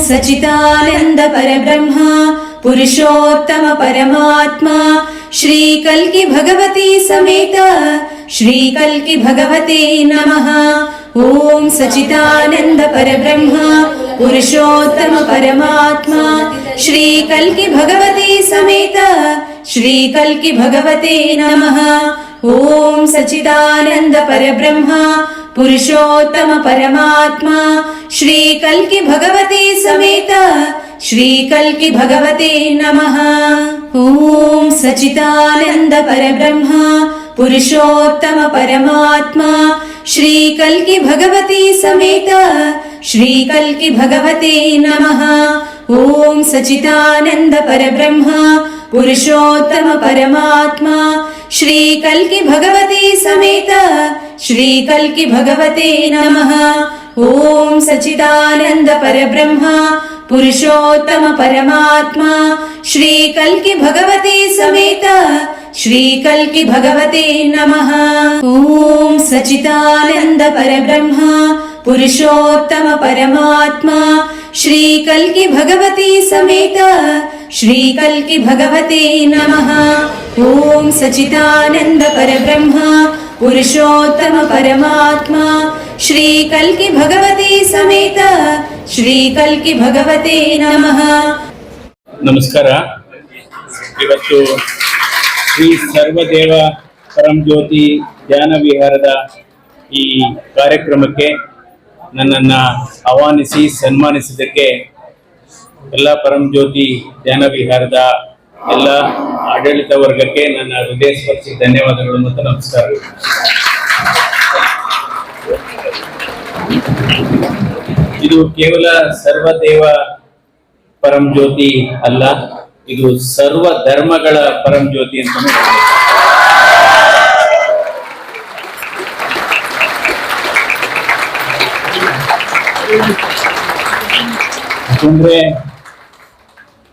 सच्चिदानंद परब्रह्म पुरुषोत्तम परमात्मा श्री कल्कि भगवती समेत श्री कल्कि भगवते नमः। ओम सच्चिदानंद परब्रह्म पुरुषोत्तम परमात्मा श्री कल्कि भगवती समेत श्री कल्कि भगवते नमः। ओम सच्चिदानंद परब्रह्म पुरुषोत्तम परमात्मा श्री कल्कि भगवती समेत श्री कल्कि भगवते नमः। ओम सच्चिदानंद परब्रह्म पुरुषोत्तम परमात्मा श्री कल्कि भगवती समेत श्री कल्कि भगवते नमः। ओम सच्चिदानंद परब्रह्म पुरुषोत्तम परमात्मा श्री कल्कि भगवती समेत श्री कल्कि भगवते नमः। ओम सच्चिदानंद परब्रह्म पुरुषोत्तम परमात्मा श्री कल्कि भगवती समेत श्री कल्कि भगवते नमः। ओम सच्चिदानंद परब्रह्म पुरुषोत्तम परमात्मा श्री कल्कि भगवती समेत श्री कल्कि भगवते नमः। ओम सच्चिदानंद परब्रह्म पुरुषोत्तम परमात्मा श्री कल्कि भगवती समेत श्री कल्कि भगवते नमः। ನಮಸ್ಕಾರ. ಇವತ್ತು ಶ್ರೀ ಸರ್ವದೇವ ಪರಂಜ್ಯೋತಿ ಧ್ಯಾನ ವಿಹಾರದ ಈ ಕಾರ್ಯಕ್ರಮಕ್ಕೆ ನನ್ನನ್ನು ಆಹ್ವಾನಿಸಿ ಸನ್ಮಾನಿಸಿದ್ದಕ್ಕೆ ಎಲ್ಲ ಪರಂಜ್ಯೋತಿ ಧ್ಯಾನ ವಿಹಾರದ ಎಲ್ಲ ಆಡಳಿತ ವರ್ಗಕ್ಕೆ ನನ್ನ ಹೃದಯಸ್ಪರ್ಶಿ ಧನ್ಯವಾದಗಳು ಮತ್ತು ನಮಸ್ಕಾರಗಳು. ಇದು ಕೇವಲ ಸರ್ವದೇವ ಪರಂಜ್ಯೋತಿ ಅಲ್ಲ, ಇದು ಸರ್ವ ಧರ್ಮಗಳ ಪರಂಜ್ಯೋತಿ ಅಂತ ಯಾಕಂದ್ರೆ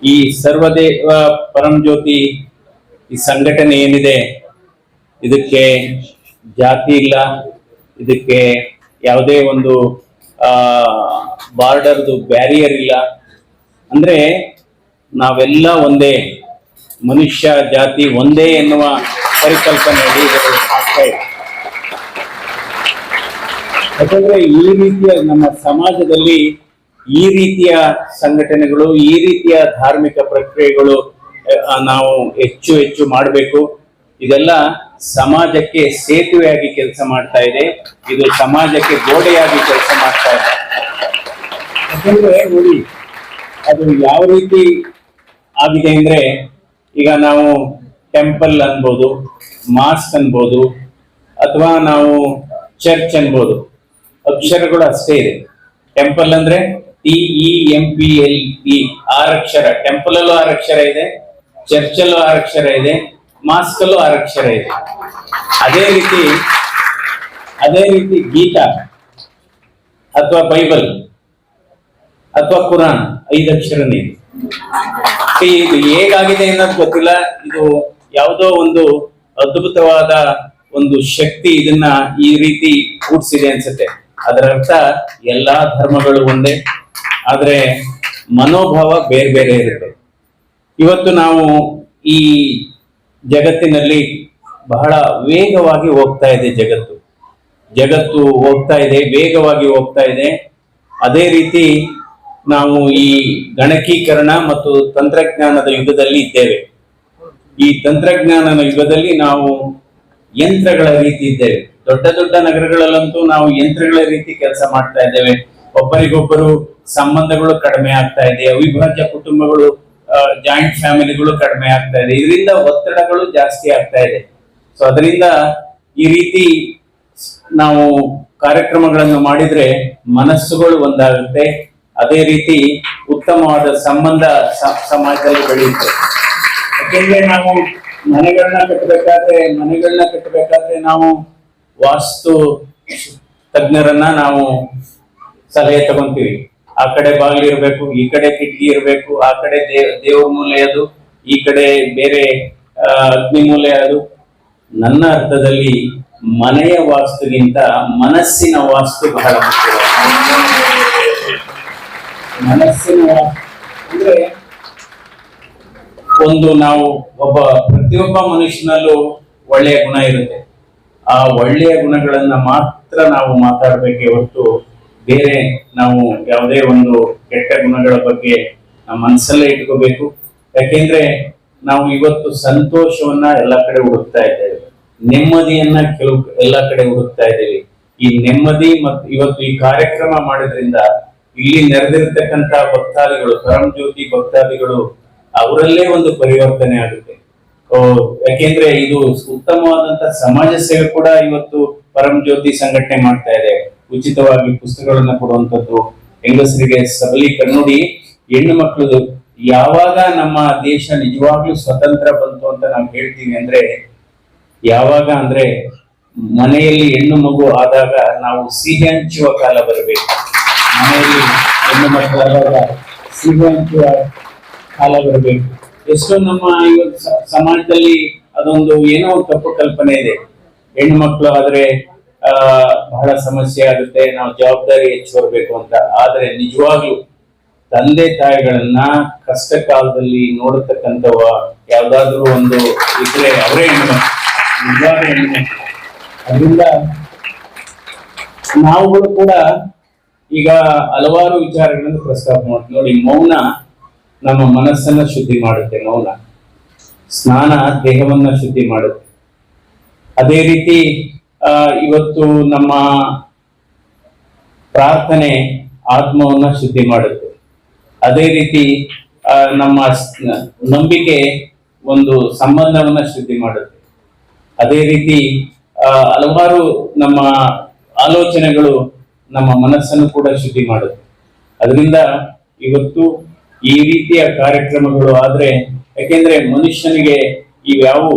ಈ ಸರ್ವದೇವ ಪರಂಜ್ಯೋತಿ ಈ ಸಂಘಟನೆ ಏನಿದೆ, ಇದಕ್ಕೆ ಜಾತಿ ಇಲ್ಲ, ಇದಕ್ಕೆ ಯಾವುದೇ ಒಂದು ಬಾರ್ಡರ್ದು ಬ್ಯಾರಿಯರ್ ಇಲ್ಲ. ಅಂದ್ರೆ ನಾವೆಲ್ಲ ಒಂದೇ, ಮನುಷ್ಯ ಜಾತಿ ಒಂದೇ ಎನ್ನುವ ಪರಿಕಲ್ಪನೆಯಲ್ಲಿ ಆಗ್ತಾ ಇದೆ. ಯಾಕಂದ್ರೆ ಈ ರೀತಿಯ ನಮ್ಮ ಸಮಾಜದಲ್ಲಿ ಈ ರೀತಿಯ ಸಂಘಟನೆಗಳು, ಈ ರೀತಿಯ ಧಾರ್ಮಿಕ ಪ್ರಕ್ರಿಯೆಗಳು ನಾವು ಹೆಚ್ಚು ಹೆಚ್ಚು ಮಾಡಬೇಕು. ಇದೆಲ್ಲ ಸಮಾಜಕ್ಕೆ ಸೇತುವೆಯಾಗಿ ಕೆಲಸ ಮಾಡ್ತಾ ಇದೆ, ಇದು ಸಮಾಜಕ್ಕೆ ಗೋಡೆಯಾಗಿ ಕೆಲಸ ಮಾಡ್ತಾ ಇದೆ. ಯಾಕಂದ್ರೆ ನೋಡಿ, ಅದು ಯಾವ ರೀತಿ ಆಗಿದೆ ಅಂದ್ರೆ, ಈಗ ನಾವು ಟೆಂಪಲ್ ಅನ್ಬೋದು, ಮಾಸ್ಕ್ ಅನ್ಬೋದು, ಅಥವಾ ನಾವು ಚರ್ಚ್ ಅನ್ಬೋದು. ಅಕ್ಷರಗಳು ಅಷ್ಟೇ ಇದೆ. ಟೆಂಪಲ್ ಅಂದ್ರೆ TEMPLE 6 ಅಕ್ಷರ. ಟೆಂಪಲ್ ಅಲ್ಲೂ 6 ಅಕ್ಷರ ಇದೆ, ಚರ್ಚ್ ಅಲ್ಲೂ 6 ಅಕ್ಷರ ಇದೆ, ಮಾಸ್ಕ್ ಅಲ್ಲೂ 6 ಅಕ್ಷರ ಇದೆ. ಅದೇ ರೀತಿ ಗೀತಾ ಅಥವಾ ಬೈಬಲ್ ಅಥವಾ ಕುರಾನ್ 5 ಅಕ್ಷರನೇ ಇದೆ. ಇದು ಹೇಗಾಗಿದೆ ಅನ್ನೋದು ಗೊತ್ತಿಲ್ಲ. ಇದು ಯಾವುದೋ ಒಂದು ಅದ್ಭುತವಾದ ಒಂದು ಶಕ್ತಿ ಇದನ್ನ ಈ ರೀತಿ ಕೂಡಿಸಿದೆ ಅನ್ಸುತ್ತೆ. ಅದರ ಅರ್ಥ ಎಲ್ಲಾ ಧರ್ಮಗಳು ಒಂದೇ, ಆದ್ರೆ ಮನೋಭಾವ ಬೇರೆ ಬೇರೆ ಇರುತ್ತೆ. ಇವತ್ತು ನಾವು ಈ ಜಗತ್ತಿನಲ್ಲಿ ಬಹಳ ವೇಗವಾಗಿ ಹೋಗ್ತಾ ಇದೆ, ಜಗತ್ತು ಹೋಗ್ತಾ ಇದೆ, ವೇಗವಾಗಿ ಹೋಗ್ತಾ ಇದೆ. ಅದೇ ರೀತಿ ನಾವು ಈ ಗಣಕೀಕರಣ ಮತ್ತು ತಂತ್ರಜ್ಞಾನದ ಯುಗದಲ್ಲಿ ಇದ್ದೇವೆ. ಈ ತಂತ್ರಜ್ಞಾನದ ಯುಗದಲ್ಲಿ ನಾವು ಯಂತ್ರಗಳ ರೀತಿ ಇದ್ದೇವೆ. ದೊಡ್ಡ ದೊಡ್ಡ ನಗರಗಳಲ್ಲಂತೂ ನಾವು ಯಂತ್ರಗಳ ರೀತಿ ಕೆಲಸ ಮಾಡ್ತಾ ಇದ್ದೇವೆ. ಒಬ್ಬರಿಗೊಬ್ಬರು ಸಂಬಂಧಗಳು ಕಡಿಮೆ ಆಗ್ತಾ ಇದೆ, ಅವಿಭಾಜ್ಯ ಕುಟುಂಬಗಳು, ಜಾಯಿಂಟ್ ಫ್ಯಾಮಿಲಿಗಳು ಕಡಿಮೆ ಆಗ್ತಾ ಇದೆ. ಇದರಿಂದ ಒತ್ತಡಗಳು ಜಾಸ್ತಿ ಆಗ್ತಾ ಇದೆ. ಸೊ ಅದರಿಂದ ಈ ರೀತಿ ನಾವು ಕಾರ್ಯಕ್ರಮಗಳನ್ನು ಮಾಡಿದ್ರೆ ಮನಸ್ಸುಗಳು ಒಂದಾಗುತ್ತೆ. ಅದೇ ರೀತಿ ಉತ್ತಮವಾದ ಸಂಬಂಧ ಸಮಾಜದಲ್ಲಿ ಬೆಳೆಯುತ್ತೆ. ಯಾಕೆಂದ್ರೆ ನಾವು ಮನೆಗಳನ್ನ ಕಟ್ಟಬೇಕಾದ್ರೆ ನಾವು ವಾಸ್ತು ತಜ್ಞರನ್ನ ನಾವು ಸಲಹೆ ತಗೊಂತೀವಿ. ಆ ಕಡೆ ಬಾಗಿಲು ಇರಬೇಕು, ಈ ಕಡೆ ಕಿಟಕಿ ಇರಬೇಕು, ಆ ಕಡೆ ದೇವ್ರ ಮೂಲೆ ಅದು, ಈ ಕಡೆ ಬೇರೆ ಅಗ್ನಿ ಮೂಲೆ ಅದು. ನನ್ನ ಅರ್ಥದಲ್ಲಿ ಮನೆಯ ವಾಸ್ತುಗಿಂತ ಮನಸ್ಸಿನ ವಾಸ್ತು ಬಹಳ ಮುಖ್ಯ. ಮನಸ್ಸಿನ ಅಂದ್ರೆ ನಾವು ಪ್ರತಿಯೊಬ್ಬ ಮನುಷ್ಯನಲ್ಲೂ ಒಳ್ಳೆಯ ಗುಣ ಇರುತ್ತೆ. ಆ ಒಳ್ಳೆಯ ಗುಣಗಳನ್ನ ಮಾತ್ರ ನಾವು ಮಾತಾಡ್ಬೇಕೆ ಹೊರತು ಬೇರೆ ನಾವು ಯಾವುದೇ ಒಂದು ಕೆಟ್ಟ ಗುಣಗಳ ಬಗ್ಗೆ ನಮ್ಮ ಮನಸ್ಸಲ್ಲೇ ಇಟ್ಕೋಬೇಕು. ಯಾಕೆಂದ್ರೆ ನಾವು ಇವತ್ತು ಸಂತೋಷವನ್ನ ಎಲ್ಲ ಕಡೆ ಹುಡುಕ್ತಾ ಇದ್ದೇವೆ, ನೆಮ್ಮದಿಯನ್ನ ಎಲ್ಲ ಕಡೆ ಹುಡುಕ್ತಾ ಇದ್ದೇವೆ. ಈ ನೆಮ್ಮದಿ ಮತ್ತು ಇವತ್ತು ಈ ಕಾರ್ಯಕ್ರಮ ಮಾಡೋದ್ರಿಂದ ಇಲ್ಲಿ ನೆರೆದಿರ್ತಕ್ಕಂಥ ಭಕ್ತಾದಿಗಳು, ಪರಂಜ್ಯೋತಿ ಭಕ್ತಾದಿಗಳು, ಅವರಲ್ಲೇ ಒಂದು ಪರಿವರ್ತನೆ ಆಗುತ್ತೆ. ಯಾಕೆಂದ್ರೆ ಇದು ಉತ್ತಮವಾದಂತ ಸಮಾಜ ಸೇವೆ ಕೂಡ ಇವತ್ತು ಪರಂಜ್ಯೋತಿ ಸಂಘಟನೆ ಮಾಡ್ತಾ ಇದೆ. ಉಚಿತವಾಗಿ ಪುಸ್ತಕಗಳನ್ನ ಕೊಡುವಂಥದ್ದು, ಹೆಂಗಸರಿಗೆ ಸಬಲೀಕರಣ. ನೋಡಿ, ಹೆಣ್ಣು ಮಕ್ಕಳು ಯಾವಾಗ ನಮ್ಮ ದೇಶ ನಿಜವಾಗ್ಲೂ ಸ್ವತಂತ್ರ ಬಂತು ಅಂತ ನಾವು ಹೇಳ್ತೀವಿ ಅಂದ್ರೆ, ಯಾವಾಗ ಅಂದ್ರೆ ಮನೆಯಲ್ಲಿ ಹೆಣ್ಣು ಮಗು ಆದಾಗ ನಾವು ಸಿಹಿ ಹಂಚುವ ಕಾಲ ಬರಬೇಕು. ಮನೆಯಲ್ಲಿ ಹೆಣ್ಣು ಮಕ್ಕಳಾದಾಗ ಸಿಹಿ ಹಂಚುವ ಕಾಲ ಬರಬೇಕು. ಎಷ್ಟೋ ನಮ್ಮ ಇವತ್ತು ಸಮಾಜದಲ್ಲಿ ಅದೊಂದು ಏನೋ ತಪ್ಪು ಕಲ್ಪನೆ ಇದೆ. ಹೆಣ್ಣು ಮಕ್ಕಳು ಆದ್ರೆ ಬಹಳ ಸಮಸ್ಯೆ ಆಗುತ್ತೆ, ನಾವು ಜವಾಬ್ದಾರಿ ಹೆಚ್ಚು ಬರಬೇಕು ಅಂತ. ಆದ್ರೆ ನಿಜವಾಗ್ಲೂ ತಂದೆ ತಾಯಿಗಳನ್ನ ಕಷ್ಟ ಕಾಲದಲ್ಲಿ ನೋಡತಕ್ಕಂಥವ ಯಾವ್ದಾದ್ರು ಒಂದು ಇದ್ರೆ ಅವರೇ ಹೆಣ್ಮಕ್ಳು, ನಿಜವಾದ ಹೆಣ್ಮಕ್ಳು. ಅದರಿಂದ ನಾವುಗಳು ಕೂಡ ಈಗ ಹಲವಾರು ವಿಚಾರಗಳನ್ನು ಪ್ರಸ್ತಾಪ ಮಾಡ್ತೀವಿ. ನೋಡಿ, ಮೌನ ನಮ್ಮ ಮನಸ್ಸನ್ನ ಶುದ್ಧಿ ಮಾಡುತ್ತೆ. ಮೌನ ಸ್ನಾನ ದೇಹವನ್ನ ಶುದ್ಧಿ ಮಾಡುತ್ತೆ. ಅದೇ ರೀತಿ ಇವತ್ತು ನಮ್ಮ ಪ್ರಾರ್ಥನೆ ಆತ್ಮವನ್ನ ಶುದ್ಧಿ ಮಾಡುತ್ತೆ. ಅದೇ ರೀತಿ ನಮ್ಮ ನಂಬಿಕೆ ಒಂದು ಸಂಬಂಧವನ್ನ ಶುದ್ಧಿ ಮಾಡುತ್ತೆ. ಅದೇ ರೀತಿ ಹಲವಾರು ನಮ್ಮ ಆಲೋಚನೆಗಳು ನಮ್ಮ ಮನಸ್ಸನ್ನು ಕೂಡ ಶುದ್ಧಿ ಮಾಡುತ್ತೆ. ಅದರಿಂದ ಇವತ್ತು ಈ ರೀತಿಯ ಕಾರ್ಯಕ್ರಮಗಳು ಆದ್ರೆ, ಯಾಕೆಂದ್ರೆ ಮನುಷ್ಯನಿಗೆ ಇವ್ಯಾವು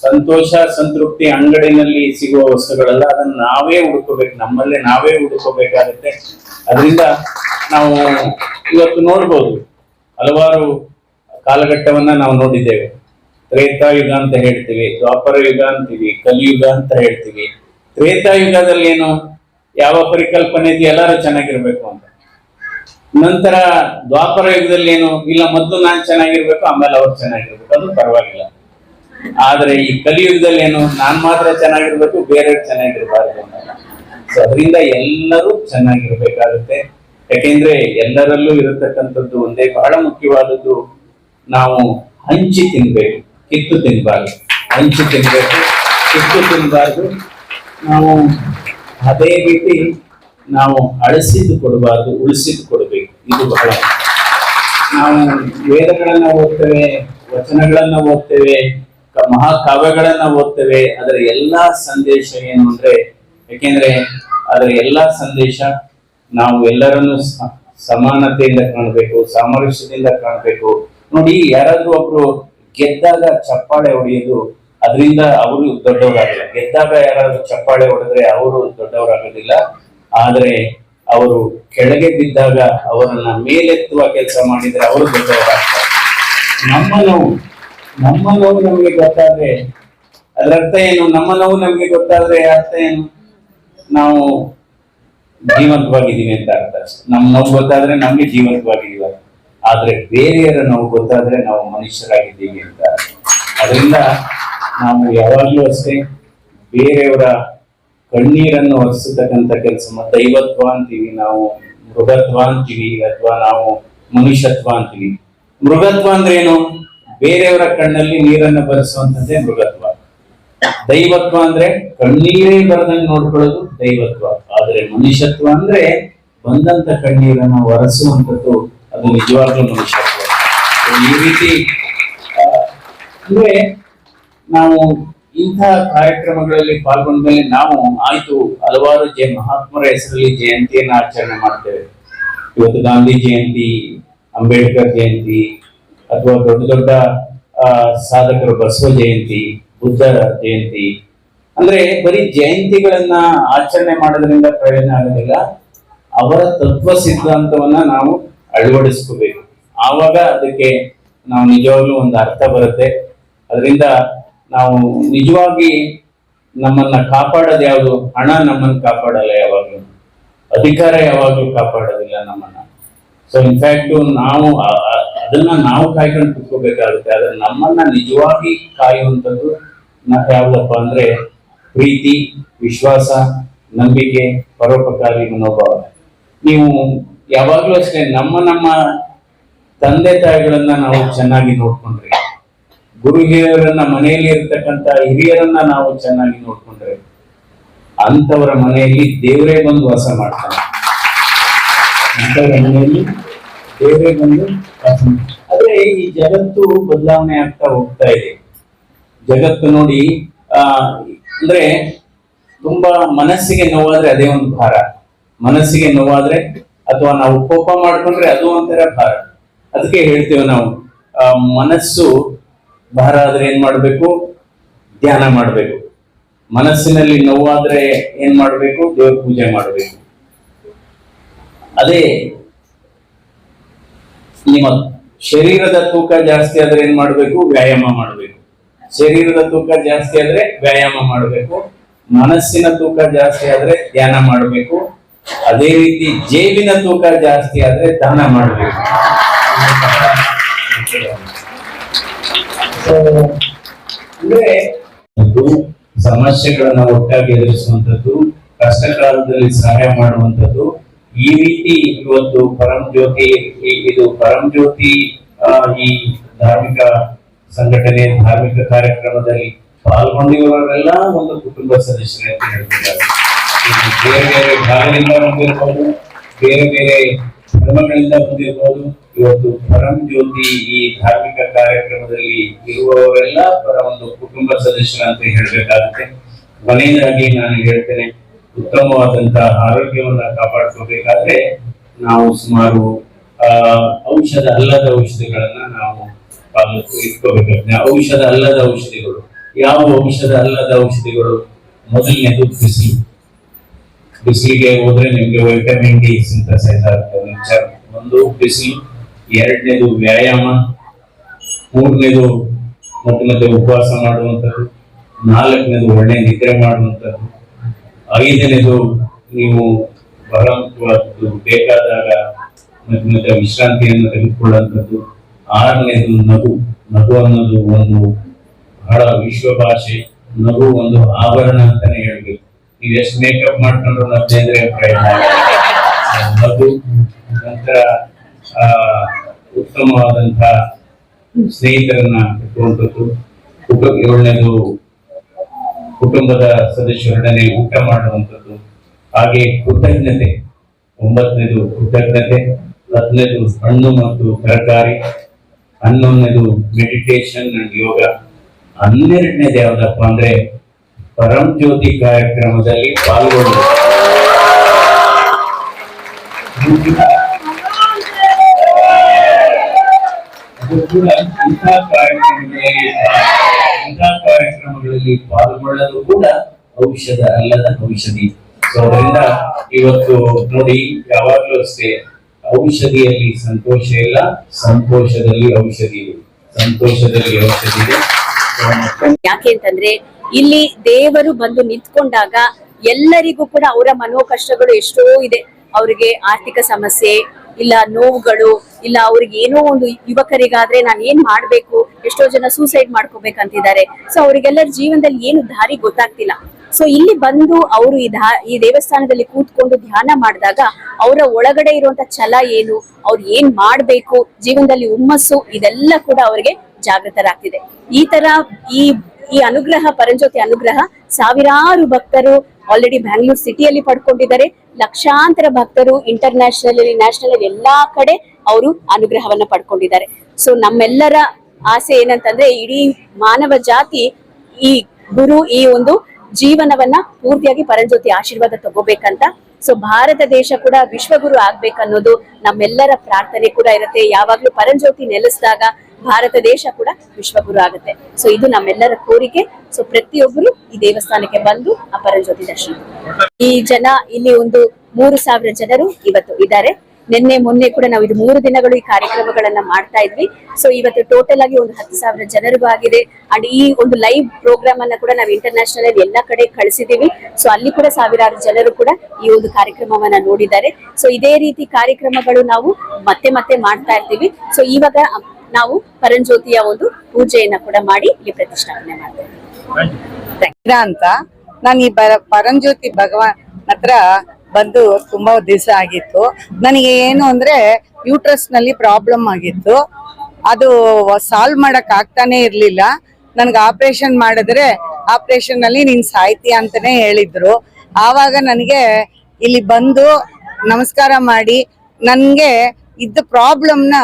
ಸಂತೋಷ ಸಂತೃಪ್ತಿ ಅಂಗಡಿನಲ್ಲಿ ಸಿಗುವ ವಸ್ತುಗಳೆಲ್ಲ, ಅದನ್ನ ನಾವೇ ಹುಡುಕೋಬೇಕು, ನಮ್ಮಲ್ಲೇ ನಾವೇ ಹುಡುಕೋಬೇಕಾಗುತ್ತೆ. ಅದರಿಂದ ನಾವು ಇವತ್ತು ನೋಡ್ಬೋದು, ಹಲವಾರು ಕಾಲಘಟ್ಟವನ್ನ ನಾವು ನೋಡಿದ್ದೇವೆ. ತ್ರೇತಾಯುಗ ಅಂತ ಹೇಳ್ತೀವಿ, ದ್ವಾಪರ ಯುಗ ಅಂತೀವಿ, ಕಲಿಯುಗ ಅಂತ ಹೇಳ್ತೀವಿ. ತ್ರೇತಾಯುಗದಲ್ಲಿ ಏನು, ಯಾವ ಪರಿಕಲ್ಪನೆ ಇದೆ, ಎಲ್ಲರೂ ಚೆನ್ನಾಗಿರ್ಬೇಕು ಅಂತ. ನಂತರ ದ್ವಾಪರ ಯುಗದಲ್ಲಿ ಏನು, ಇಲ್ಲ ಮೊದಲು ನಾನ್ ಚೆನ್ನಾಗಿರ್ಬೇಕು, ಆಮೇಲೆ ಅವ್ರು ಚೆನ್ನಾಗಿರ್ಬೇಕು, ಅದು ಪರವಾಗಿಲ್ಲ. ಆದ್ರೆ ಈ ಕಲಿಯುಗದಲ್ಲಿ ಏನು, ನಾನ್ ಮಾತ್ರ ಚೆನ್ನಾಗಿರ್ಬೇಕು, ಬೇರೆಯವ್ರು ಚೆನ್ನಾಗಿರ್ಬಾರ್ದು ಅಂತ. ಸೊ ಅದರಿಂದ ಎಲ್ಲರೂ ಚೆನ್ನಾಗಿರ್ಬೇಕಾಗುತ್ತೆ. ಯಾಕೆಂದ್ರೆ ಎಲ್ಲರಲ್ಲೂ ಇರತಕ್ಕಂಥದ್ದು ಒಂದೇ ಬಹಳ ಮುಖ್ಯವಾದದ್ದು, ನಾವು ಹಂಚಿ ತಿನ್ಬೇಕು, ಕಿತ್ತು ತಿನ್ಬಾರ್ದು. ಹಂಚಿ ತಿನ್ಬೇಕು, ಕಿತ್ತು ತಿನ್ಬಾರ್ದು. ನಾವು ಅದೇ ರೀತಿ ನಾವು ಅಳಿಸಿದ್ದು ಕೊಡಬಾರ್ದು, ಉಳಿಸಿದ್ದು ಕೊಡಬೇಕು. ಇದು ಬಹಳ. ನಾವು ವೇದಗಳನ್ನ ಓದ್ತೇವೆ, ವಚನಗಳನ್ನ ಓದ್ತೇವೆ, ಮಹಾಕಾವ್ಯಗಳನ್ನ ಓದ್ತೇವೆ. ಅದರ ಎಲ್ಲಾ ಸಂದೇಶ ಏನು ಅಂದ್ರೆ, ಯಾಕೆಂದ್ರೆ ಅದರ ಎಲ್ಲಾ ಸಂದೇಶ ನಾವು ಎಲ್ಲರನ್ನು ಸಮಾನತೆಯಿಂದ ಕಾಣಬೇಕು, ಸಾಮರಸ್ಯದಿಂದ ಕಾಣಬೇಕು. ನೋಡಿ, ಯಾರಾದ್ರೂ ಒಬ್ರು ಗೆದ್ದಾಗ ಚಪ್ಪಾಳೆ ಹೊಡೆಯೋದು, ಅದರಿಂದ ಅವರು ದೊಡ್ಡವರಾಗಲ್ಲ. ಗೆದ್ದಾಗ ಯಾರಾದ್ರೂ ಚಪ್ಪಾಳೆ ಹೊಡೆದ್ರೆ ಅವರು ದೊಡ್ಡವರಾಗೋದಿಲ್ಲ. ಆದ್ರೆ ಅವರು ಕೆಳಗೆ ಬಿದ್ದಾಗ ಅವರನ್ನ ಮೇಲೆತ್ತುವ ಕೆಲಸ ಮಾಡಿದ್ರೆ ಅವರು ದೊಡ್ಡವರಾಗ್ತಾರೆ. ನಮ್ಮ ನೋವು ನಮಗೆ ಗೊತ್ತಾದ್ರೆ ಅದರ ಅರ್ಥ ಏನು? ನಮ್ಮ ನೋವು ನಮ್ಗೆ ಗೊತ್ತಾದ್ರೆ ಅರ್ಥ ಏನು? ನಾವು ಜೀವಂತವಾಗಿದ್ದೀವಿ ಅಂತ ಅರ್ಥ. ನಮ್ಮ ನೋವು ಗೊತ್ತಾದ್ರೆ ನಮ್ಗೆ ಜೀವಂತವಾಗಿದ್ದೀವಿ. ಆದ್ರೆ ಬೇರೆಯವರ ನೋವು ಗೊತ್ತಾದ್ರೆ ನಾವು ಮನುಷ್ಯರಾಗಿದ್ದೀವಿ ಅಂತ. ಅದರಿಂದ ನಾವು ಯಾವಾಗ್ಲೂ ಅಷ್ಟೇ ಬೇರೆಯವರ ಕಣ್ಣೀರನ್ನು ಒರೆಸತಕ್ಕಂಥ ಕೆಲಸ, ದೈವತ್ವ ಅಂತೀವಿ ನಾವು, ಮೃಗತ್ವ ಅಂತೀವಿ, ಅಥವಾ ನಾವು ಮನುಷ್ಯತ್ವ ಅಂತೀವಿ. ಮೃಗತ್ವ ಅಂದ್ರೆ ಏನು? ಬೇರೆಯವರ ಕಣ್ಣಲ್ಲಿ ನೀರನ್ನು ಬರೆಸುವಂತದ್ದೇ ಮೃಗತ್ವ. ದೈವತ್ವ ಅಂದ್ರೆ ಕಣ್ಣೀರೇ ಬರದಂಗೆ ನೋಡ್ಕೊಳ್ಳೋದು ದೈವತ್ವ. ಆದ್ರೆ ಮನುಷ್ಯತ್ವ ಅಂದ್ರೆ ಬಂದಂತ ಕಣ್ಣೀರನ್ನು ಒರೆಸುವಂಥದ್ದು, ಅದು ನಿಜವಾಗ್ಲೂ ಮನುಷ್ಯತ್ವ. ಈ ರೀತಿ ಅಂದ್ರೆ ನಾವು ಇಂತಹ ಕಾರ್ಯಕ್ರಮಗಳಲ್ಲಿ ಪಾಲ್ಗೊಂಡ ಮೇಲೆ ನಾವು ಆಯ್ತು ಹಲವಾರು ಮಹಾತ್ಮರ ಹೆಸರಲ್ಲಿ ಜಯಂತಿಯನ್ನ ಆಚರಣೆ ಮಾಡ್ತೇವೆ. ಇವತ್ತು ಗಾಂಧಿ ಜಯಂತಿ, ಅಂಬೇಡ್ಕರ್ ಜಯಂತಿ, ಅಥವಾ ದೊಡ್ಡ ದೊಡ್ಡ ಸಾಧಕರು ಬಸವ ಜಯಂತಿ, ಬುದ್ಧರ ಜಯಂತಿ. ಅಂದ್ರೆ ಬರೀ ಜಯಂತಿಗಳನ್ನ ಆಚರಣೆ ಮಾಡೋದ್ರಿಂದ ಪ್ರಯೋಜನ ಆಗೋದಿಲ್ಲ. ಅವರ ತತ್ವ ಸಿದ್ಧಾಂತವನ್ನ ನಾವು ಅಳವಡಿಸ್ಕೋಬೇಕು. ಆವಾಗ ಅದಕ್ಕೆ ನಾವು ನಿಜವಾಗ್ಲೂ ಒಂದು ಅರ್ಥ ಬರುತ್ತೆ. ಅದರಿಂದ ನಾವು ನಿಜವಾಗಿ ನಮ್ಮನ್ನ ಕಾಪಾಡೋದು ಯಾವುದು? ಹಣ ನಮ್ಮನ್ನು ಕಾಪಾಡಲ್ಲ ಯಾವಾಗ್ಲೂ, ಅಧಿಕಾರ ಯಾವಾಗ್ಲೂ ಕಾಪಾಡೋದಿಲ್ಲ ನಮ್ಮನ್ನ. ಸೊ ಇನ್ಫ್ಯಾಕ್ಟ್ ನಾವು ಅದನ್ನ ನಾವು ಕಾಯ್ಕೊಂಡು ಕುತ್ಕೋಬೇಕಾಗುತ್ತೆ. ಆದ್ರೆ ನಮ್ಮನ್ನ ನಿಜವಾಗಿ ಕಾಯುವಂಥದ್ದು ಯಾವ್ದಪ್ಪ ಅಂದ್ರೆ ಪ್ರೀತಿ, ವಿಶ್ವಾಸ, ನಂಬಿಕೆ, ಪರೋಪಕಾರಿ ಮನೋಭಾವ. ನೀವು ಯಾವಾಗ್ಲೂ ಅಷ್ಟೇ ನಮ್ಮ ತಂದೆ ತಾಯಿಗಳನ್ನ ನಾವು ಚೆನ್ನಾಗಿ ನೋಡ್ಕೊಂಡ್ರೆ, ಗುರು ಹಿರಿಯರನ್ನ ಮನೆಯಲ್ಲಿ ಇರ್ತಕ್ಕಂಥ ಹಿರಿಯರನ್ನ ನಾವು ಚೆನ್ನಾಗಿ ನೋಡ್ಕೊಂಡ್ರೆ, ಅಂತವರ ಮನೆಯಲ್ಲಿ ದೇವರೇ ಬಂದು ವಾಸ ಮಾಡ್ತಾನೆ. ಅಂತವರ ಮನೆಯಲ್ಲಿ ದೇವರೇ ಬಂದು ವಾಸ ಮಾಡ್ತಾನೆ. ಆದ್ರೆ ಈ ಜಗತ್ತು ಬದಲಾವಣೆ ಆಗ್ತಾ ಹೋಗ್ತಾ ಇದೆ. ಜಗತ್ತು ನೋಡಿ ಅಂದ್ರೆ ತುಂಬಾ ಮನಸ್ಸಿಗೆ ನೋವಾದ್ರೆ ಅದೇ ಒಂದು ಭಾರ, ಮನಸ್ಸಿಗೆ ನೋವಾದ್ರೆ ಅಥವಾ ನಾವು ಕೋಪ ಮಾಡ್ಕೊಂಡ್ರೆ ಅದು ಒಂಥರ ಭಾರ. ಅದಕ್ಕೆ ಹೇಳ್ತೇವೆ ನಾವು ಮನಸ್ಸು ಭಾರ ಆದ್ರೆ ಏನ್ ಮಾಡ್ಬೇಕು? ಧ್ಯಾನ ಮಾಡ್ಬೇಕು. ಮನಸ್ಸಿನಲ್ಲಿ ನೋವಾದ್ರೆ ಏನ್ ಮಾಡ್ಬೇಕು? ದೇವ್ರ ಪೂಜೆ ಮಾಡ್ಬೇಕು. ಅದೇ ನಿಮ್ಮ ಶರೀರದ ತೂಕ ಜಾಸ್ತಿ ಆದ್ರೆ ಏನ್ ಮಾಡ್ಬೇಕು? ವ್ಯಾಯಾಮ ಮಾಡ್ಬೇಕು. ಶರೀರದ ತೂಕ ಜಾಸ್ತಿ ಆದ್ರೆ ವ್ಯಾಯಾಮ ಮಾಡ್ಬೇಕು. ಮನಸ್ಸಿನ ತೂಕ ಜಾಸ್ತಿ ಆದ್ರೆ ಧ್ಯಾನ ಮಾಡ್ಬೇಕು. ಅದೇ ರೀತಿ ಜೇಬಿನ ತೂಕ ಜಾಸ್ತಿ ಆದ್ರೆ ದಾನ ಮಾಡ್ಬೇಕು. ಅಂದ್ರೆ ಸಮಸ್ಯೆಗಳನ್ನ ಒಟ್ಟಾಗಿ ಎದುರಿಸುವಂತದ್ದು, ಕಷ್ಟ ಕಾಲದಲ್ಲಿ ಸಹಾಯ ಮಾಡುವಂತದ್ದು. ಈ ರೀತಿ ಇವತ್ತು ಪರಂಜ್ಯೋತಿ, ಇದು ಪರಂಜ್ಯೋತಿ ಈ ಧಾರ್ಮಿಕ ಸಂಘಟನೆ, ಧಾರ್ಮಿಕ ಕಾರ್ಯಕ್ರಮದಲ್ಲಿ ಪಾಲ್ಗೊಂಡಿರುವವರೆಲ್ಲ ಒಂದು ಕುಟುಂಬ ಸದಸ್ಯರೇ ಅಂತ ಹೇಳ್ಬೇಕಾಗುತ್ತೆ. ಬೇರೆ ಬೇರೆ ಭಾಗದಿಂದ ಬಂದಿರ್ಬೋದು, ಬೇರೆ ಬೇರೆ ಧರ್ಮಗಳಿಂದ ಬಂದಿರ್ಬೋದು. ಇವತ್ತು ಪರಂಜ್ಯೋತಿ ಈ ಧಾರ್ಮಿಕ ಕಾರ್ಯಕ್ರಮದಲ್ಲಿ ಇರುವವರೆಲ್ಲ ಒಂದು ಕುಟುಂಬ ಸದಸ್ಯರ ಅಂತ ಹೇಳ್ಬೇಕಾಗುತ್ತೆ. ಕೊನೆಯದಾಗಿ ನಾನು ಹೇಳ್ತೇನೆ, ಉತ್ತಮವಾದಂತಹ ಆರೋಗ್ಯವನ್ನ ಕಾಪಾಡ್ಕೋಬೇಕಾದ್ರೆ ನಾವು ಸುಮಾರು ಔಷಧ ಅಲ್ಲದ ಔಷಧಿಗಳನ್ನ ನಾವು ಇಟ್ಕೋಬೇಕಾಗುತ್ತೆ. ಔಷಧ ಅಲ್ಲದ ಔಷಧಿಗಳು ಯಾವ ಔಷಧ ಅಲ್ಲದ ಔಷಧಿಗಳು? ಮೊದಲನೇದು ಬಿಸಿಲು. ಬಿಸಿಲಿಗೆ ಹೋದ್ರೆ ನಿಮ್ಗೆ ವಿಟಮಿನ್ ಡಿ ಸಿಂಥಸೈಸ್ ಆಗುತ್ತೆ. ಒಂದು ಬಿಸಿಲು, ಎರಡನೇದು ವ್ಯಾಯಾಮ, ಮೂರನೇದು ಮತ್ತೆ ಉಪವಾಸ ಮಾಡುವಂಥದ್ದು, ನಾಲ್ಕನೇದು ಒಳ್ಳೆ ನಿದ್ರೆ ಮಾಡುವಂಥದ್ದು, ಐದನೇದು ನೀವು ಬಹಳ ಮುಖ್ಯವಾದದ್ದು ಬೇಕಾದಾಗ ಮತ್ತೆ ವಿಶ್ರಾಂತಿಯನ್ನು ತೆಗೆದುಕೊಳ್ಳುವಂಥದ್ದು, ಆರನೇದು ನಗು. ನಗು ಅನ್ನೋದು ಒಂದು ಬಹಳ ವಿಶ್ವ ಭಾಷೆ. ನಗು ಒಂದು ಆಭರಣ ಅಂತಾನೆ ಹೇಳ್ಬೇಕು. ನೀವು ಎಷ್ಟು ಮೇಕಪ್ ಮಾಡ್ಕೊಂಡ್ರು ನಗ್ತಿದ್ರೆ ಪ್ರಯತ್ನ. ನಗು. ನಂತರ ಉತ್ತಮವಾದಂತಹ ಸ್ನೇಹಿತರನ್ನ ಇಟ್ಟುವಂಥದ್ದು. ಏಳನೇದು ಕುಟುಂಬದ ಸದಸ್ಯರೊಡನೆ ಊಟ ಮಾಡುವಂಥದ್ದು. ಹಾಗೆ ಕೃತಜ್ಞತೆ. 9ನೇದು ಕೃತಜ್ಞತೆ. 10ನೇದು ಹಣ್ಣು ಮತ್ತು ತರಕಾರಿ. 11ನೇದು ಮೆಡಿಟೇಷನ್ ಅಂಡ್ ಯೋಗ. 12ನೇದು ಯಾವ್ದಪ್ಪ ಅಂದ್ರೆ ಪರಂಜ್ಯೋತಿ ಕಾರ್ಯಕ್ರಮದಲ್ಲಿ ಪಾಲ್ಗೊಳ್ಳುವುದು. ಇಂತಹ ಕಾರ್ಯಕ್ರಮಗಳಲ್ಲಿ ಪಾಲ್ಗೊಳ್ಳಲು ಕೂಡ ಔಷಧ ಅಲ್ಲದ ಔಷಧಿ. ಸೊ ಅದರಿಂದ ಇವತ್ತು ನೋಡಿ, ಯಾವಾಗಲೂ ಅಷ್ಟೇ ಔಷಧಿಯಲ್ಲಿ ಸಂತೋಷ ಇಲ್ಲ, ಸಂತೋಷದಲ್ಲಿ ಔಷಧಿ ಇದೆ. ಸಂತೋಷದಲ್ಲಿ ಔಷಧಿ ಇದೆ. ಯಾಕೆ ಅಂತಂದ್ರೆ ಇಲ್ಲಿ ದೇವರು ಬಂದು ನಿಂತ್ಕೊಂಡಾಗ ಎಲ್ಲರಿಗೂ ಕೂಡ ಅವರ ಮನೋಕಷ್ಟಗಳು ಎಷ್ಟೋ ಇದೆ. ಅವ್ರಿಗೆ ಆರ್ಥಿಕ ಸಮಸ್ಯೆ ಇಲ್ಲ, ನೋವುಗಳು ಇಲ್ಲ, ಅವ್ರಿಗೆ ಏನೋ ಒಂದು ಯುವಕರಿಗಾದ್ರೆ ನಾನು ಏನ್ ಮಾಡ್ಬೇಕು, ಎಷ್ಟೋ ಜನ ಸೂಸೈಡ್ ಮಾಡ್ಕೋಬೇಕಂತಿದ್ದಾರೆ. ಸೊ ಅವ್ರಿಗೆಲ್ಲರ ಜೀವನದಲ್ಲಿ ಏನು ದಾರಿ ಗೊತ್ತಾಗ್ತಿಲ್ಲ. ಸೊ ಇಲ್ಲಿ ಬಂದು ಅವರು ಈ ದೇವಸ್ಥಾನದಲ್ಲಿ ಕೂತ್ಕೊಂಡು ಧ್ಯಾನ ಮಾಡಿದಾಗ ಅವರ ಒಳಗಡೆ ಇರುವಂತ ಛಲ ಏನು, ಅವ್ರು ಏನ್ ಮಾಡ್ಬೇಕು, ಜೀವನದಲ್ಲಿ ಹುಮ್ಮಸ್ಸು, ಇದೆಲ್ಲ ಕೂಡ ಅವರಿಗೆ ಜಾಗೃತರಾಗ್ತಿದೆ. ಈ ತರ ಈ ಅನುಗ್ರಹ, ಪರಂಜ್ಯೋತಿ ಅನುಗ್ರಹ ಸಾವಿರಾರು ಭಕ್ತರು ಆಲ್ರೆಡಿ ಬ್ಯಾಂಗ್ಳೂರ್ ಸಿಟಿಯಲ್ಲಿ ಪಡ್ಕೊಂಡಿದ್ದಾರೆ. ಲಕ್ಷಾಂತರ ಭಕ್ತರು ಇಂಟರ್ನ್ಯಾಷನಲ್ ಅಲ್ಲಿ, ನ್ಯಾಷನಲ್ ಅಲ್ಲಿ ಎಲ್ಲಾ ಕಡೆ ಅವರು ಅನುಗ್ರಹವನ್ನ ಪಡ್ಕೊಂಡಿದ್ದಾರೆ. ಸೊ ನಮ್ಮೆಲ್ಲರ ಆಸೆ ಏನಂತಂದ್ರೆ ಇಡೀ ಮಾನವ ಜಾತಿ ಈ ಗುರು ಈ ಒಂದು ಜೀವನವನ್ನ ಪೂರ್ತಿಯಾಗಿ ಪರಂಜ್ಯೋತಿ ಆಶೀರ್ವಾದ ತಗೋಬೇಕಂತ. ಸೊ ಭಾರತ ದೇಶ ಕೂಡ ವಿಶ್ವಗುರು ಆಗ್ಬೇಕನ್ನೋದು ನಮ್ಮೆಲ್ಲರ ಪ್ರಾರ್ಥನೆ ಕೂಡ ಇರುತ್ತೆ. ಯಾವಾಗ್ಲೂ ಪರಂಜ್ಯೋತಿ ನೆಲೆಸಿದಾಗ ಭಾರತ ದೇಶ ಕೂಡ ವಿಶ್ವಗುರು ಆಗುತ್ತೆ. ಸೊ ಇದು ನಮ್ಮೆಲ್ಲರ ಕೋರಿಕೆ. ಸೊ ಪ್ರತಿಯೊಬ್ಬರು ಈ ದೇವಸ್ಥಾನಕ್ಕೆ ಬಂದು ಆ ಪರಂಜ್ಯೋತಿ ದರ್ಶನ. ಈ ಜನ ಇಲ್ಲಿ ಒಂದು 3,000 ಜನರು ಇವತ್ತು ಇದ್ದಾರೆ. ನಿನ್ನೆ ಮೊನ್ನೆ ಕೂಡ ನಾವು ಇದು 3 ದಿನಗಳು ಈ ಕಾರ್ಯಕ್ರಮಗಳನ್ನ ಮಾಡ್ತಾ ಇದ್ವಿ. ಸೊ ಇವತ್ತು ಟೋಟಲ್ ಆಗಿ ಒಂದು 10,000 ಜನರಿಗೂ ಆಗಿದೆ. ಅಂಡ್ ಈ ಒಂದು ಲೈವ್ ಪ್ರೋಗ್ರಾಮ್ ಅನ್ನ ಕೂಡ ನಾವು ಇಂಟರ್ನ್ಯಾಷನಲ್ ಅಲ್ಲಿ ಎಲ್ಲಾ ಕಡೆ ಕಳಿಸಿದೀವಿ. ಸೊ ಅಲ್ಲಿ ಕೂಡ ಸಾವಿರಾರು ಜನರು ಕೂಡ ಈ ಒಂದು ಕಾರ್ಯಕ್ರಮವನ್ನ ನೋಡಿದ್ದಾರೆ. ಸೊ ಇದೇ ರೀತಿ ಕಾರ್ಯಕ್ರಮಗಳು ನಾವು ಮತ್ತೆ ಮತ್ತೆ ಮಾಡ್ತಾ ಇರ್ತೀವಿ. ಸೊ ಇವಾಗ ನಾವು ಪರಂಜ್ಯೋತಿಯ ಒಂದು ಪೂಜೆಯನ್ನ ಕೂಡ ಮಾಡಿ ಇಲ್ಲಿ ಪ್ರತಿಷ್ಠಾಪನೆ ಮಾಡ್ತೇವೆ. ಅಂತ ನಾನು ಈ ಪರಂಜ್ಯೋತಿ ಭಗವಾನ್ ಹತ್ರ ಬಂದು ತುಂಬಾ ದಿವಸ ಆಗಿತ್ತು. ನನಗೆ ಏನು ಅಂದ್ರೆ ಯೂಟ್ರಸ್ ನಲ್ಲಿ ಪ್ರಾಬ್ಲಮ್ ಆಗಿತ್ತು. ಅದು ಸಾಲ್ವ್ ಮಾಡಕ್ ಆಗ್ತಾನೆ ಇರ್ಲಿಲ್ಲ. ನನ್ಗೆ ಆಪರೇಷನ್ ಮಾಡಿದ್ರೆ ಆಪರೇಷನ್ ನಲ್ಲಿ ನೀನ್ ಸಾಯ್ತೀಯ ಅಂತಾನೆ ಹೇಳಿದ್ರು. ಆವಾಗ ನನಗೆ ಇಲ್ಲಿ ಬಂದು ನಮಸ್ಕಾರ ಮಾಡಿ ನನ್ಗೆ ಇದ್ದ ಪ್ರಾಬ್ಲಮ್ನ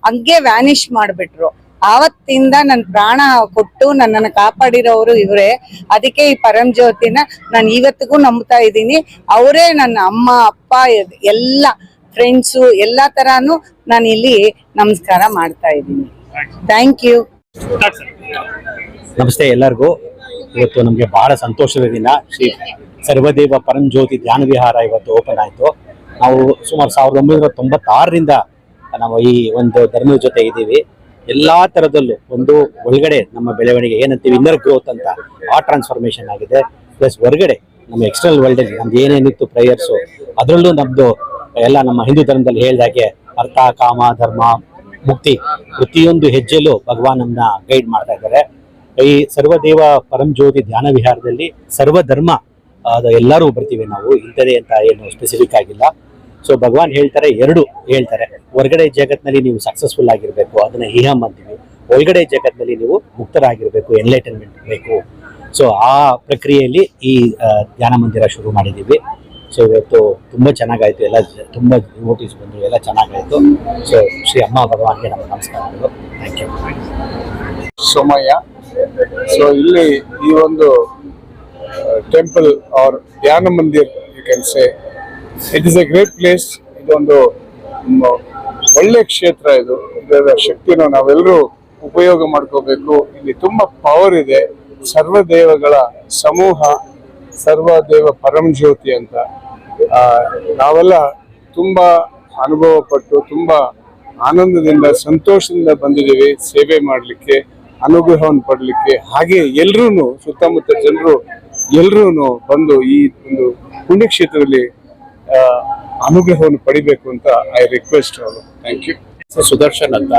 ಹಂಗೆ ವ್ಯಾನಿಶ್ ಮಾಡ್ಬಿಟ್ರು. ಆವತ್ತಿಂದ ನನ್ ಪ್ರಾಣ ಕೊಟ್ಟು ನನ್ನನ್ನು ಕಾಪಾಡಿರೋರು ಇವರೇ. ಅದಕ್ಕೆ ಈ ಪರಂಜ್ಯೋತಿನ ನಾನು ಇವತ್ತಿಗೂ ನಂಬ್ತಾ ಇದ್ದೀನಿ. ಅವರೇ ನನ್ನ ಅಮ್ಮ ಅಪ್ಪ ಎಲ್ಲ ಫ್ರೆಂಡ್ಸು ಎಲ್ಲಾ ತರಾನು ನಾನು ಇಲ್ಲಿ ನಮಸ್ಕಾರ ಮಾಡ್ತಾ ಇದ್ದೀನಿ. Thank you. ನಮಸ್ತೆ ಎಲ್ಲರಿಗೂ. ಇವತ್ತು ನಮಗೆ ಬಹಳ ಸಂತೋಷದ ದಿನ. ಶ್ರೀ ಸರ್ವದೇವ ಪರಂಜ್ಯೋತಿ ಧ್ಯಾನ ವಿಹಾರ ಇವತ್ತು ಓಪನ್ ಆಯಿತು. ನಾವು ಸುಮಾರು 1996ರಿಂದ ನಾವು ಈ ಒಂದು ಧರ್ಮದ ಜೊತೆ ಇದ್ದೀವಿ. ಎಲ್ಲಾ ತರದಲ್ಲೂ ಒಂದು ಒಳಗಡೆ ನಮ್ಮ ಬೆಳವಣಿಗೆ ಏನಂತೀವಿ ಇನ್ನರ್ ಗ್ರೋತ್ ಅಂತ, ಆ ಟ್ರಾನ್ಸ್ಫಾರ್ಮೇಶನ್ ಆಗಿದೆ. ಪ್ಲಸ್ ಹೊರಗಡೆ ನಮ್ಮ ಎಕ್ಸ್ಟರ್ನಲ್ ವರ್ಲ್ಡ್ ಅಲ್ಲಿ ನಮ್ದು ಏನೇನಿತ್ತು ಪ್ರೇಯರ್ಸು, ಅದರಲ್ಲೂ ನಮ್ದು ಎಲ್ಲ ನಮ್ಮ ಹಿಂದೂ ಧರ್ಮದಲ್ಲಿ ಹೇಳಿದಾಗೆ ಅರ್ಥ, ಕಾಮ, ಧರ್ಮ, ಮುಕ್ತಿ ಪ್ರತಿಯೊಂದು ಹೆಜ್ಜೆಯಲ್ಲೂ ಭಗವಾನ್ ನಮ್ಮನ್ನ ಗೈಡ್ ಮಾಡ್ತಾ ಇದ್ದಾರೆ. ಈ ಸರ್ವದೇವ ಪರಂಜ್ಯೋತಿ ಧ್ಯಾನ ವಿಹಾರದಲ್ಲಿ ಸರ್ವಧರ್ಮ ಎಲ್ಲರೂ ಬರ್ತೀವಿ ನಾವು, ಇಂಥದೇ ಅಂತ ಏನು ಸ್ಪೆಸಿಫಿಕ್ ಆಗಿಲ್ಲ. ಸೊ ಭಗವಾನ್ ಹೇಳ್ತಾರೆ, ಎರಡು ಹೇಳ್ತಾರೆ. ಹೊರಗಡೆ ಜಗತ್ನಲ್ಲಿ ನೀವು ಸಕ್ಸಸ್ಫುಲ್ ಆಗಿರ್ಬೇಕು, ಅದನ್ನ ಇಹಂ ಅಂತೀವಿ. ಒಳಗಡೆ ಜಗತ್ನಲ್ಲಿ ನೀವು ಮುಕ್ತರಾಗಿರ್ಬೇಕು, ಎನ್ಲೈಟನ್ಮೆಂಟ್ ಬೇಕು. ಸೊ ಆ ಪ್ರಕ್ರಿಯೆಯಲ್ಲಿ ಈ ಧ್ಯಾನ ಮಂದಿರ ಶುರು ಮಾಡಿದ್ದೀವಿ. ಸೊ ಇವತ್ತು ತುಂಬಾ ಚೆನ್ನಾಗಾಯ್ತು. ಎಲ್ಲ ತುಂಬಾ ನೋಟಿಸ್ ಬಂದು ಎಲ್ಲ ಚೆನ್ನಾಗಾಯ್ತು. ಸೊ ಶ್ರೀ ಅಮ್ಮ ಭಗವಾನ್ಗೆ ನಮ್ಮ ನಮಸ್ಕಾರಗಳು. Thank you. ಸೋಮಯ್ಯ. ಸೊ ಇಲ್ಲಿ ಈ ಒಂದು ಟೆಂಪಲ್ ಆರ್ ಧ್ಯಾನ ಮಂದಿರ್ you can say it is a great place. ಇದೊಂದು ಒಳ್ಳೆ ಕ್ಷೇತ್ರ. ಇದರ ಶಕ್ತಿನ ನಾವೆಲ್ಲರೂ ಉಪಯೋಗ ಮಾಡ್ಕೋಬೇಕು. ಇಲ್ಲಿ ತುಂಬಾ ಪವರ್ ಇದೆ. ಸರ್ವದೇವಗಳ ಸಮೂಹ, ಸರ್ವದೇವ ಪರಂಜ್ಯೋತಿ ಅಂತ ನಾವೆಲ್ಲ ತುಂಬಾ ಅನುಭವ ಪಟ್ಟು ತುಂಬಾ ಆನಂದದಿಂದ ಸಂತೋಷದಿಂದ ಬಂದಿದ್ದೀವಿ ಸೇವೆ ಮಾಡಲಿಕ್ಕೆ, ಅನುಗ್ರಹವನ್ನು ಪಡಲಿಕ್ಕೆ. ಹಾಗೆ ಎಲ್ರೂ ಸುತ್ತಮುತ್ತ ಜನರು ಎಲ್ರೂ ಬಂದು ಈ ಒಂದು ಪುಣ್ಯಕ್ಷೇತ್ರದಲ್ಲಿ ಅನುಗ್ರಹವನ್ನು ಪಡಿಬೇಕು ಅಂತ ಐ ರಿಕ್ವೆಸ್ಟ್ ಅವರು. Thank you. ಸುದರ್ಶನ್ ಅಂತ.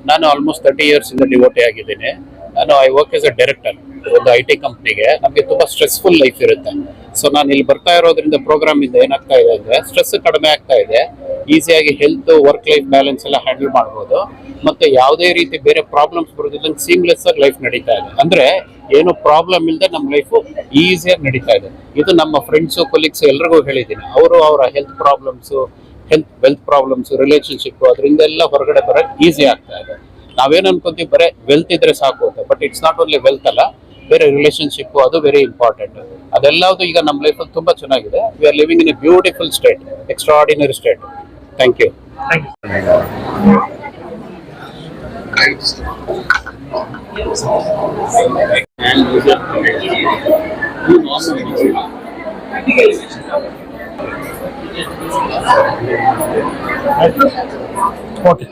ನಾನು ಆಲ್ಮೋಸ್ಟ್ 30 years ಇಂದ ಡಿವೋಟಿ ಆಗಿದ್ದೀನಿ. ನಾನು I work as a director ಒಂದು IT ಕಂಪ್ನಿಗೆ. ನಮಗೆ ತುಂಬಾ ಸ್ಟ್ರೆಸ್ಫುಲ್ ಲೈಫ್ ಇರುತ್ತೆ. ಸೊ ನಾನು ಇಲ್ಲಿ ಬರ್ತಾ ಇರೋದ್ರಿಂದ ಪ್ರೋಗ್ರಾಮ್ ಇಂದ ಏನಾಗ್ತಾ ಇದೆ ಅಂದ್ರೆ ಸ್ಟ್ರೆಸ್ ಕಡಿಮೆ ಆಗ್ತಾ ಇದೆ. ಈಸಿಯಾಗಿ ಹೆಲ್ತ್, ವರ್ಕ್ ಲೈಫ್ ಬ್ಯಾಲೆನ್ಸ್ ಎಲ್ಲ ಹ್ಯಾಂಡಲ್ ಮಾಡ್ಬೋದು. ಮತ್ತೆ ಯಾವುದೇ ರೀತಿ ಬೇರೆ ಪ್ರಾಬ್ಲಮ್ಸ್ ಬರೋದಿಲ್ಲ, ಸೀಮ್ಲೆಸ್ ಆಗಿ ಲೈಫ್ ನಡೀತಾ ಇದೆ. ಅಂದ್ರೆ ಏನು ಪ್ರಾಬ್ಲಮ್ ಇಲ್ಲದೆ ನಮ್ಮ ಲೈಫ್ ಈಸಿಯಾಗಿ ನಡೀತಾ ಇದೆ. ಇದು ನಮ್ಮ ಫ್ರೆಂಡ್ಸ್, ಕೊಲೀಗ್ಸ್ ಎಲ್ರಿಗೂ ಹೇಳಿದ್ದೀನಿ. ಅವರು ಅವರ ವೆಲ್ತ್ ಪ್ರಾಬ್ಲಮ್ಸ್, ರಿಲೇಶನ್ಶಿಪ್ ಅದರಿಂದೆಲ್ಲ ಹೊರಗಡೆ ಬರಕ್ ಈಸಿ ಆಗ್ತಾ ಇದೆ. ನಾವೇನ್ ಅನ್ಕೊಂತೀವಿ ಬರೀ ವೆಲ್ತ್ ಇದ್ರೆ ಸಾಕು ಅಂತ. But it's not only wealth ಅಲ್ಲ, ಬೇರೆ ರಿಲೇಶನ್ಶಿಪ್ ಅದು ವೆರಿ ಇಂಪಾರ್ಟೆಂಟ್. ಅದೆಲ್ಲದು ಈಗ ನಮ್ಮ ಲೈಫ್ ಅಲ್ಲಿ ತುಂಬಾ ಚೆನ್ನಾಗಿದೆ. We are living in a beautiful state, extraordinary state. Thank you. Okay.